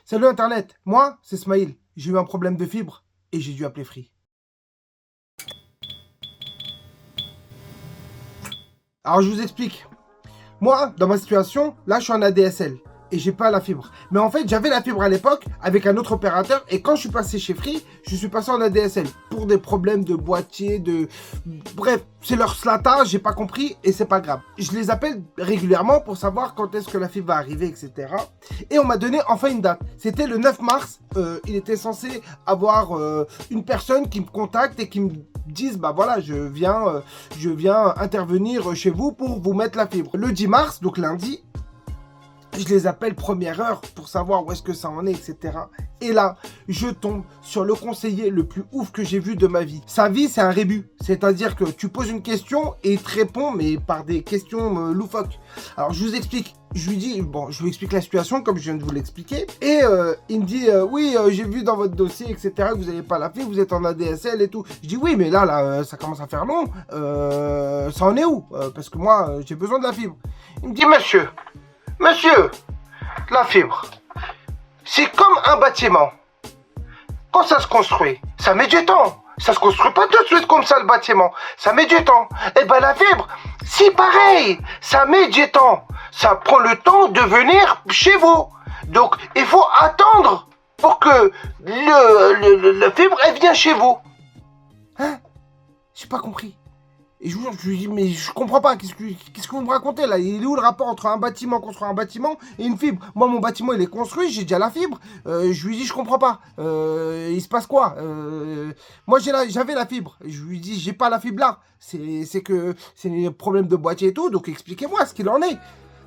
Salut Internet, moi, c'est Smaïl. J'ai eu un problème de fibre et j'ai dû appeler Free. Alors je vous explique. Moi, dans ma situation, là, je suis en ADSL et j'ai pas la fibre. Mais en fait, j'avais la fibre à l'époque avec un autre opérateur et quand je suis passé chez Free, je suis passé en ADSL pour des problèmes de boîtier, de... Bref, c'est leur slata, j'ai pas compris et c'est pas grave. Je les appelle régulièrement pour savoir quand est-ce que la fibre va arriver, etc. Et on m'a donné enfin une date. C'était le 9 mars. Il était censé avoir une personne qui me contacte et qui me dise, bah voilà, je viens intervenir chez vous pour vous mettre la fibre. Le 10 mars, donc lundi, je les appelle première heure pour savoir où est-ce que ça en est, etc. Et là, je tombe sur le conseiller le plus ouf que j'ai vu de ma vie. Sa vie, c'est un rébut. C'est-à-dire que tu poses une question et il te répond, mais par des questions loufoques. Alors, je vous explique. Je lui dis, bon, je lui explique la situation comme je viens de vous l'expliquer. Et il me dit, oui, j'ai vu dans votre dossier, etc., que vous n'avez pas la fibre, vous êtes en ADSL et tout. Je dis, oui, mais là, ça commence à faire long. Ça en est où parce que moi, j'ai besoin de la fibre. Il me dit, Monsieur, la fibre, c'est comme un bâtiment. Quand ça se construit, ça met du temps. Ça se construit pas tout de suite comme ça le bâtiment. Ça met du temps. Et ben la fibre, c'est pareil. Ça met du temps. Ça prend le temps de venir chez vous. Donc il faut attendre pour que la fibre elle vienne chez vous. Hein? J'ai pas compris. Et je lui dis, mais je comprends pas, qu'est-ce que vous me racontez là? Il est où le rapport entre un bâtiment, construire un bâtiment et une fibre? Moi, mon bâtiment, il est construit, j'ai déjà la fibre. Je lui dis, je comprends pas. Il se passe quoi? Moi, j'avais la fibre. Je lui dis, j'ai pas la fibre là. C'est que c'est un problème de boîtier et tout, donc expliquez-moi ce qu'il en est.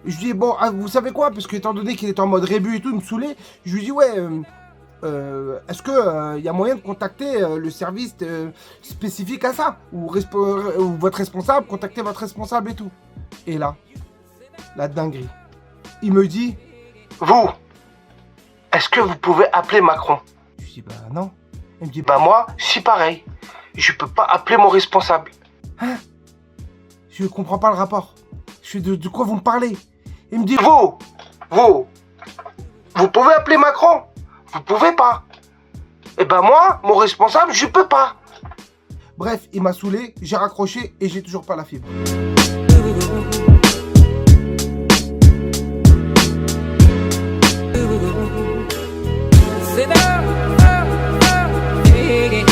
Je lui dis, bon, vous savez quoi? Parce que étant donné qu'il est en mode rébut et tout, il me saoulait. Je lui dis, ouais... est-ce que y a moyen de contacter le service spécifique à ça ou votre responsable, contacter votre responsable et tout. Et là, la dinguerie. Il me dit, vous, est-ce que vous pouvez appeler Macron? Je lui dis, bah non. Il me dit, bah moi, c'est pareil. Je peux pas appeler mon responsable. Hein? Je comprends pas le rapport. Je suis de quoi vous me parlez? Il me dit, vous pouvez appeler Macron? Vous pouvez pas. Et ben moi, mon responsable, je peux pas. Bref, il m'a saoulé, j'ai raccroché et j'ai toujours pas la fibre.